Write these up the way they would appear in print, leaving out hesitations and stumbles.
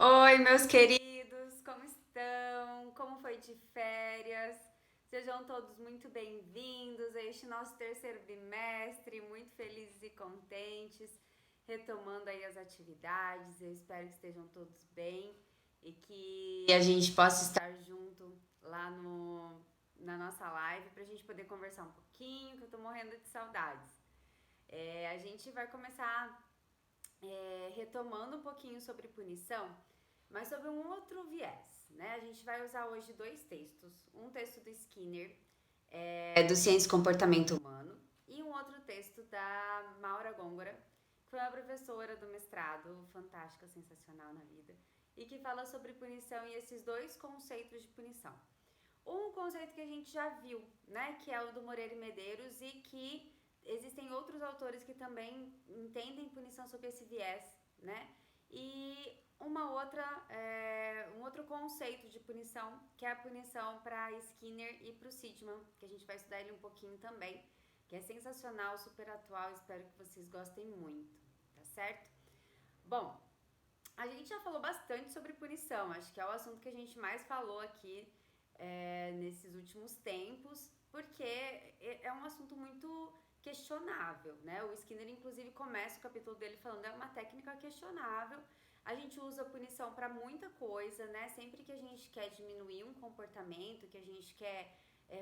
Oi, meus queridos, como estão? Como foi de férias? Sejam todos muito bem-vindos a este nosso terceiro bimestre, muito felizes e contentes, retomando aí as atividades. Eu espero que estejam todos bem e que a gente possa estar junto lá na nossa live para a gente poder conversar um pouquinho, que eu tô morrendo de saudades. A gente vai começar retomando um pouquinho sobre punição, mas sobre um outro viés, né? A gente vai usar hoje dois textos, um texto do Skinner, do Ciência e Comportamento Humano, e um outro texto da Maura Gongora, que foi uma professora do mestrado, fantástica, sensacional na vida, e que fala sobre punição e esses dois conceitos de punição. Um conceito que a gente já viu, né, que é o do Moreira e Medeiros, e que existem outros autores que também entendem punição sob esse viés, né? E um outro conceito de punição, que é a punição para Skinner e para o Sidman, que a gente vai estudar ele um pouquinho também, que é sensacional, super atual, espero que vocês gostem muito, tá certo? Bom, a gente já falou bastante sobre punição, acho que é o assunto que a gente mais falou aqui nesses últimos tempos, porque é um assunto muito questionável, né? O Skinner, inclusive, começa o capítulo dele falando é uma técnica questionável. A gente usa a punição para muita coisa, né? Sempre que a gente quer diminuir um comportamento, que a gente quer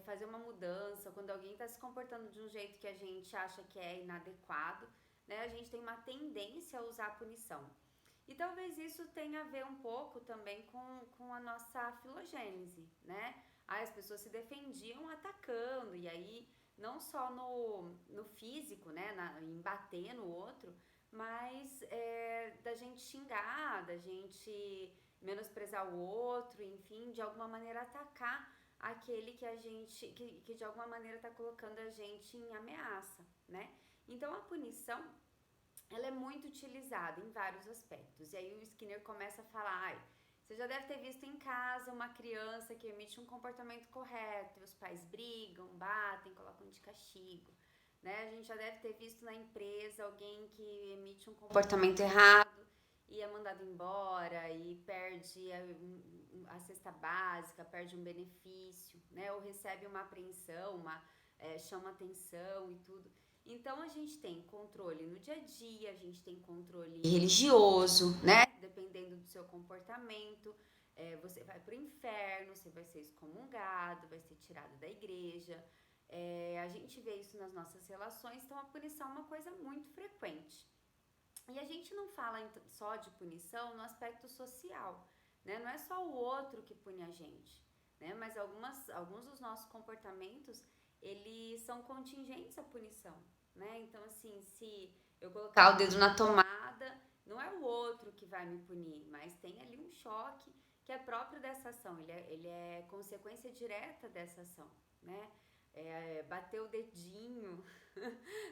fazer uma mudança, quando alguém está se comportando de um jeito que a gente acha que é inadequado, né? A gente tem uma tendência a usar a punição. E talvez isso tenha a ver um pouco também com a nossa filogênese, né? As pessoas se defendiam atacando, e aí não só no físico, né? Em bater no outro, mas da gente xingar, da gente menosprezar o outro, enfim, de alguma maneira atacar aquele que a gente, que de alguma maneira está colocando a gente em ameaça, né? Então a punição ela é muito utilizada em vários aspectos. E aí o Skinner começa a falar, ai, você já deve ter visto em casa uma criança que emite um comportamento correto, e os pais brigam, batem, colocam de castigo. Né? A gente já deve ter visto na empresa alguém que emite um comportamento errado e é mandado embora e perde a cesta básica, perde um benefício, né? Ou recebe uma apreensão, chama atenção e tudo. Então a gente tem controle no dia a dia, a gente tem controle religioso, né? Dependendo do seu comportamento, você vai pro inferno, você vai ser excomungado, vai ser tirado da igreja. A gente vê isso nas nossas relações, então a punição é uma coisa muito frequente. E a gente não fala só de punição no aspecto social, né? Não é só o outro que pune a gente, né? Mas alguns dos nossos comportamentos, eles são contingentes à punição, né? Então, assim, se eu colocar o dedo na tomada, não é o outro que vai me punir, mas tem ali um choque que é próprio dessa ação, ele é consequência direta dessa ação, né? Bater o dedinho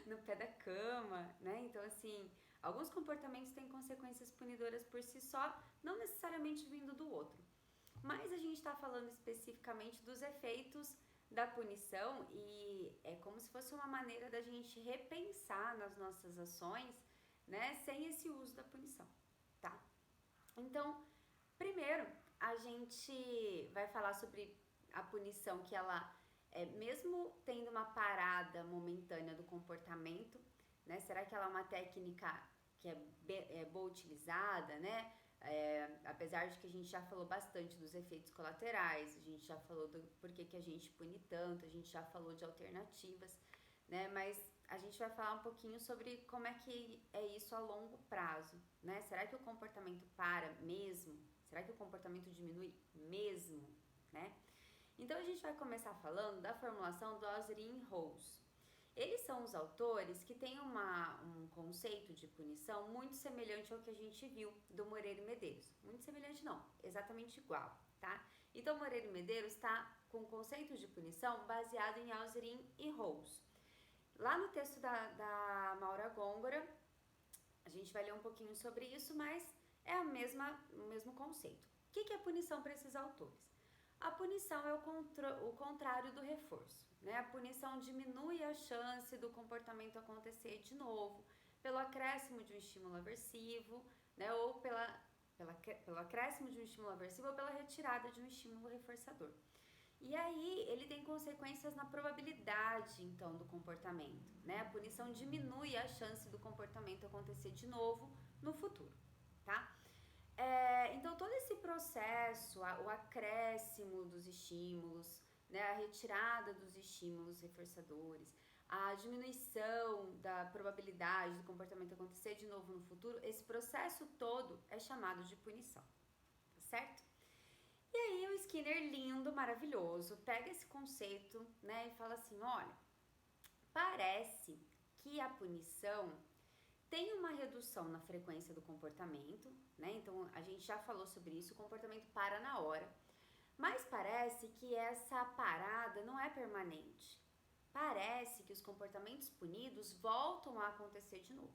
no pé da cama, né? Então, assim, alguns comportamentos têm consequências punidoras por si só, não necessariamente vindo do outro. Mas a gente está falando especificamente dos efeitos da punição e é como se fosse uma maneira da gente repensar nas nossas ações, né, sem esse uso da punição, tá? Então, primeiro, a gente vai falar sobre a punição que ela, mesmo tendo uma parada momentânea do comportamento, né? Será que ela é uma técnica que é boa utilizada, né? Apesar de que a gente já falou bastante dos efeitos colaterais, a gente já falou do porquê que a gente pune tanto, a gente já falou de alternativas, né? Mas a gente vai falar um pouquinho sobre como é que é isso a longo prazo, né? Será que o comportamento para mesmo? Será que o comportamento diminui mesmo, né? Então a gente vai começar falando da formulação do Osrin e Rose. Eles são os autores que têm um conceito de punição muito semelhante ao que a gente viu do Moreira e Medeiros. Muito semelhante não, exatamente igual, tá? Então Moreira e Medeiros está com conceitos de punição baseado em Osrin e Rose. Lá no texto da Maura Gongora, a gente vai ler um pouquinho sobre isso, mas é o mesmo conceito. O que é punição para esses autores? A punição é o contrário do reforço. Né? A punição diminui a chance do comportamento acontecer de novo, pelo acréscimo de um estímulo aversivo, né? Ou pelo acréscimo de um estímulo aversivo ou pela retirada de um estímulo reforçador. E aí, ele tem consequências na probabilidade, então, do comportamento, né? A punição diminui a chance do comportamento acontecer de novo no futuro, tá? Então, todo esse processo, o acréscimo dos estímulos, né, a retirada dos estímulos reforçadores, a diminuição da probabilidade do comportamento acontecer de novo no futuro, esse processo todo é chamado de punição, tá certo? E aí o Skinner, lindo, maravilhoso, pega esse conceito, né, e fala assim, olha, parece que a punição tem uma redução na frequência do comportamento, né, então a gente já falou sobre isso, o comportamento para na hora, mas parece que essa parada não é permanente. Parece que os comportamentos punidos voltam a acontecer de novo.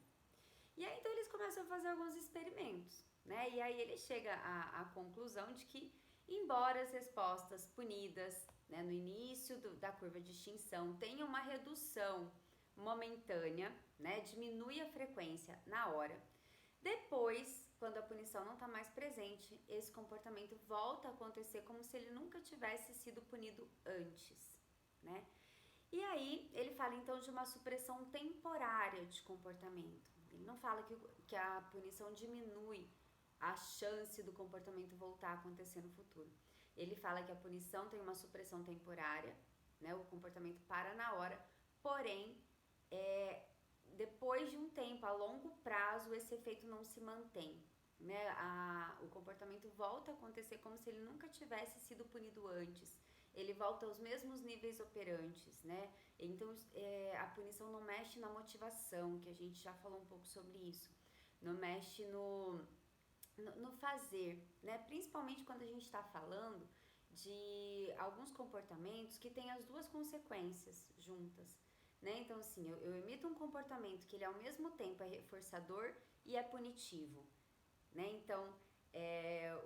E aí então eles começam a fazer alguns experimentos, né? E aí ele chega à conclusão de que, embora as respostas punidas, né, no início da curva de extinção tenham uma redução momentânea, né, diminui a frequência na hora, depois, quando a punição não está mais presente, esse comportamento volta a acontecer como se ele nunca tivesse sido punido antes, né? E aí, ele fala então de uma supressão temporária de comportamento. Ele não fala que a punição diminui a chance do comportamento voltar a acontecer no futuro. Ele fala que a punição tem uma supressão temporária, né? O comportamento para na hora, porém, depois de um tempo, a longo prazo, esse efeito não se mantém, né? O comportamento volta a acontecer como se ele nunca tivesse sido punido antes. Ele volta aos mesmos níveis operantes, né? Então, a punição não mexe na motivação, que a gente já falou um pouco sobre isso. Não mexe no fazer, né? Principalmente quando a gente está falando de alguns comportamentos que têm as duas consequências juntas, né? Então, assim, eu emito um comportamento que ele ao mesmo tempo é reforçador e é punitivo, né? Então,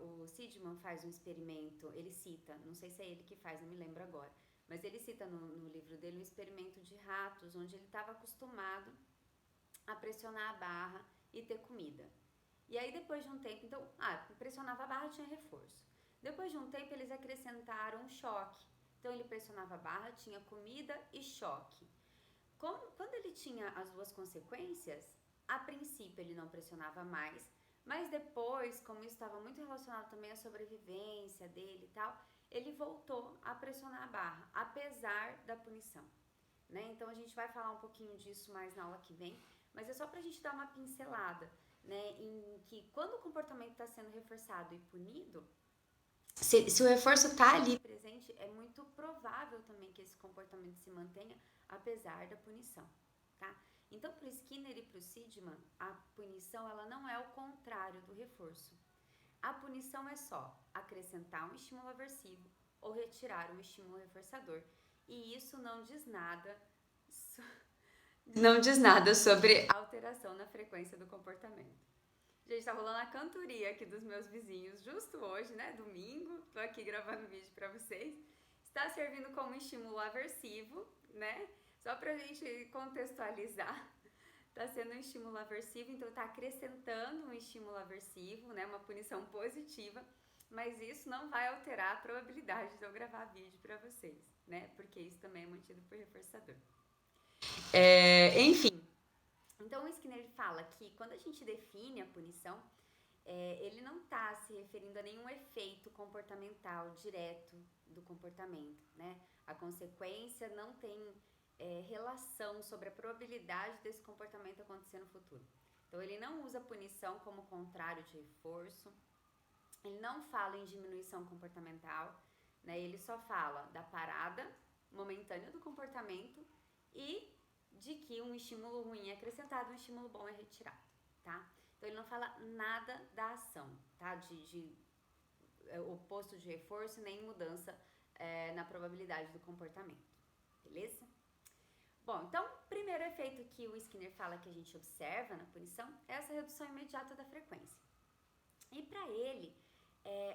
o Seligman faz um experimento, ele cita, não sei se é ele que faz, não me lembro agora, mas ele cita no livro dele um experimento de ratos, onde ele estava acostumado a pressionar a barra e ter comida. E aí depois de um tempo, então, pressionava a barra, tinha reforço. Depois de um tempo eles acrescentaram um choque. Então ele pressionava a barra, tinha comida e choque. Quando ele tinha as duas consequências, a princípio ele não pressionava mais, mas depois, como isso estava muito relacionado também à sobrevivência dele e tal, ele voltou a pressionar a barra, apesar da punição, né? Então a gente vai falar um pouquinho disso mais na aula que vem, mas é só pra gente dar uma pincelada, né, em que quando o comportamento está sendo reforçado e punido, se o reforço está ali presente, é muito provável também que esse comportamento se mantenha apesar da punição, tá? Então, para o Skinner e para o Seligman, a punição ela não é o contrário do reforço. A punição é só acrescentar um estímulo aversivo ou retirar um estímulo reforçador. E isso não diz nada sobre alteração na frequência do comportamento. Gente, tá rolando a cantoria aqui dos meus vizinhos justo hoje, né? Domingo, tô aqui gravando vídeo pra vocês. Está servindo como estímulo aversivo, né? Só pra gente contextualizar. Tá sendo um estímulo aversivo, então tá acrescentando um estímulo aversivo, né? Uma punição positiva, mas isso não vai alterar a probabilidade de eu gravar vídeo pra vocês, né? Porque isso também é mantido por reforçador. Enfim. Então, o Skinner fala que quando a gente define a punição, ele não está se referindo a nenhum efeito comportamental direto do comportamento, né? A consequência não tem relação sobre a probabilidade desse comportamento acontecer no futuro. Então, ele não usa punição como contrário de reforço, ele não fala em diminuição comportamental, né? Ele só fala da parada momentânea do comportamento e de que um estímulo ruim é acrescentado, um estímulo bom é retirado, tá? Então, ele não fala nada da ação, tá? De oposto de reforço, nem mudança na probabilidade do comportamento, beleza? Bom, então, o primeiro efeito que o Skinner fala que a gente observa na punição é essa redução imediata da frequência. E para ele,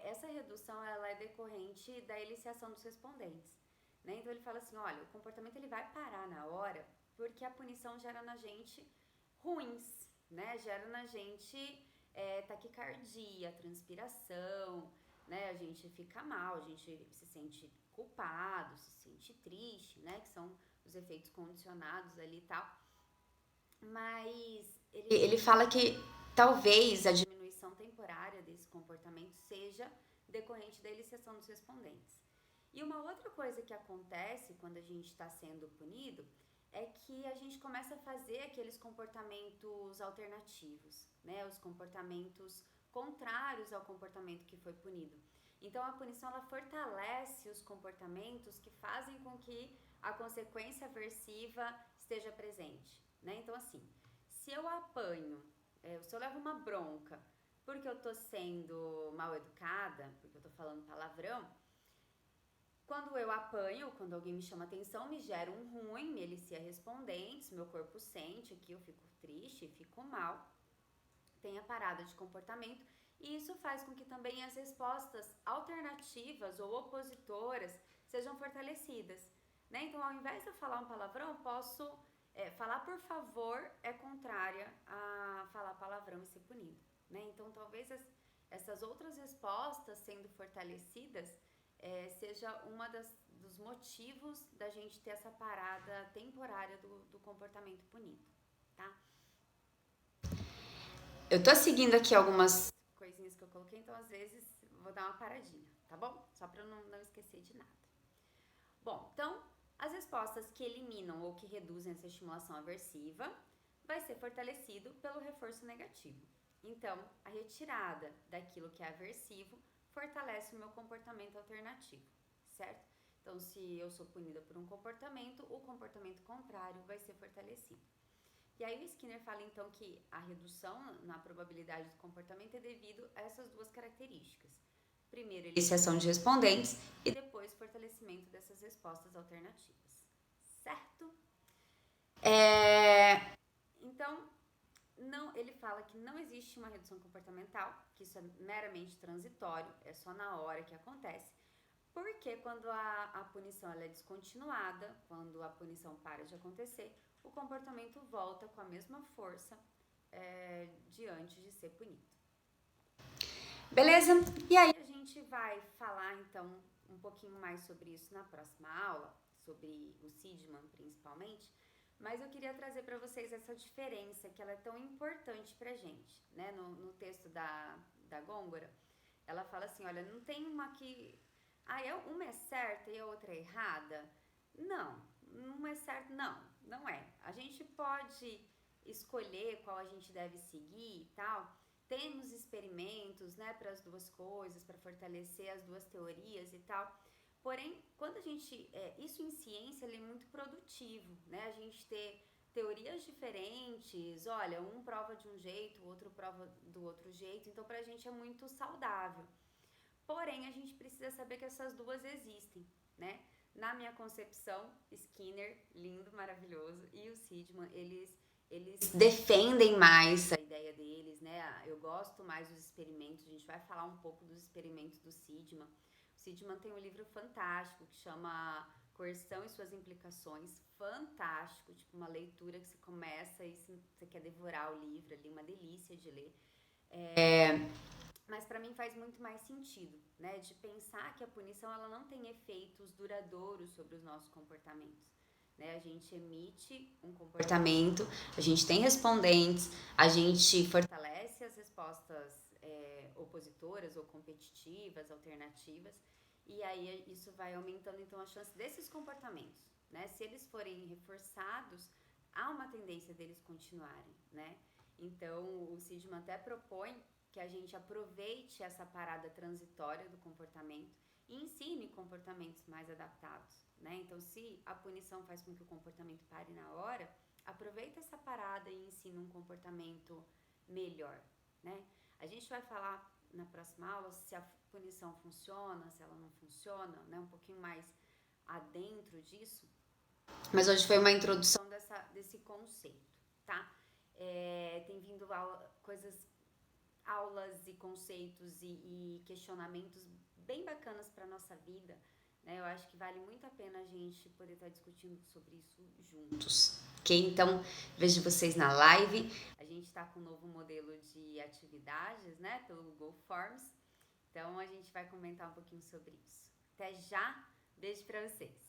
essa redução ela é decorrente da eliciação dos respondentes, né? Então, ele fala assim, olha, o comportamento ele vai parar na hora porque a punição gera na gente ruins, né? Gera na gente taquicardia, transpiração, né? A gente fica mal, a gente se sente culpado, se sente triste, né? Que são os efeitos condicionados ali e tal. Mas ele fala que talvez a diminuição temporária desse comportamento seja decorrente da eliciação dos respondentes. E uma outra coisa que acontece quando a gente está sendo punido é que a gente começa a fazer aqueles comportamentos alternativos, né? Os comportamentos contrários ao comportamento que foi punido. Então a punição ela fortalece os comportamentos que fazem com que a consequência aversiva esteja presente, né? Então assim, se eu apanho, se eu levo uma bronca porque eu tô sendo mal educada, porque eu tô falando palavrão, quando eu apanho, quando alguém me chama atenção, me gera um ruim, me elicia respondentes, meu corpo sente aqui, eu fico triste, fico mal, tem a parada de comportamento, e isso faz com que também as respostas alternativas ou opositoras sejam fortalecidas, né? Então, ao invés de eu falar um palavrão, eu posso falar por favor é contrária a falar palavrão e ser punido, né? Então, talvez essas outras respostas sendo fortalecidas seja uma dos motivos da gente ter essa parada temporária do comportamento punido, tá? Eu tô seguindo aqui algumas coisinhas que eu coloquei, então às vezes vou dar uma paradinha, tá bom? Só pra eu não esquecer de nada. Bom, então as respostas que eliminam ou que reduzem essa estimulação aversiva vai ser fortalecido pelo reforço negativo. Então, a retirada daquilo que é aversivo fortalece o meu comportamento alternativo, certo? Então, se eu sou punida por um comportamento, o comportamento contrário vai ser fortalecido. E aí o Skinner fala então que a redução na probabilidade do comportamento é devido a essas duas características. Primeiro, eliciação de respondentes e depois fortalecimento dessas respostas alternativas, certo? Então, ele fala que não existe uma redução comportamental, que isso é meramente transitório, é só na hora que acontece, porque quando a punição ela é descontinuada, quando a punição para de acontecer, o comportamento volta com a mesma força diante de ser punido. Beleza? E aí a gente vai falar então um pouquinho mais sobre isso na próxima aula, sobre o Seidman principalmente, mas eu queria trazer para vocês essa diferença que ela é tão importante pra gente, né? No texto da Gôngora, ela fala assim, olha, não tem uma que... uma é certa e a outra é errada? Não, não é certo, não é. A gente pode escolher qual a gente deve seguir e tal. Temos experimentos, né, para as duas coisas, para fortalecer as duas teorias e tal. Porém, quando a gente... isso em ciência ele é muito produtivo, né? A gente ter teorias diferentes, olha, um prova de um jeito, o outro prova do outro jeito. Então, pra gente é muito saudável. Porém, a gente precisa saber que essas duas existem, né? Na minha concepção, Skinner, lindo, maravilhoso, e o Seidman, eles defendem mais a ideia deles, né? Eu gosto mais dos experimentos, a gente vai falar um pouco dos experimentos do Seidman. O Seidman tem um livro fantástico que chama Coerção e Suas Implicações, fantástico, tipo uma leitura que você começa e você quer devorar o livro ali, uma delícia de ler. Mas para mim faz muito mais sentido, né? De pensar que a punição ela não tem efeitos duradouros sobre os nossos comportamentos. Né? A gente emite um comportamento, a gente tem respondentes, a gente fortalece as respostas opositoras ou competitivas, alternativas, e aí isso vai aumentando então a chance desses comportamentos, né? Se eles forem reforçados, há uma tendência deles continuarem, né? Então o Seidman até propõe que a gente aproveite essa parada transitória do comportamento e ensine comportamentos mais adaptados, né? Então, se a punição faz com que o comportamento pare na hora, aproveita essa parada e ensina um comportamento melhor, né? A gente vai falar na próxima aula se a punição funciona, se ela não funciona, né? Um pouquinho mais adentro disso. Mas hoje foi uma introdução desse conceito, tá? Tem vindo aulas e conceitos e questionamentos bem bacanas para nossa vida, né? Eu acho que vale muito a pena a gente poder estar discutindo sobre isso juntos. Ok? Então, vejo vocês na live. A gente está com um novo modelo de atividades, né? Pelo Google Forms. Então, a gente vai comentar um pouquinho sobre isso. Até já. Beijo para vocês.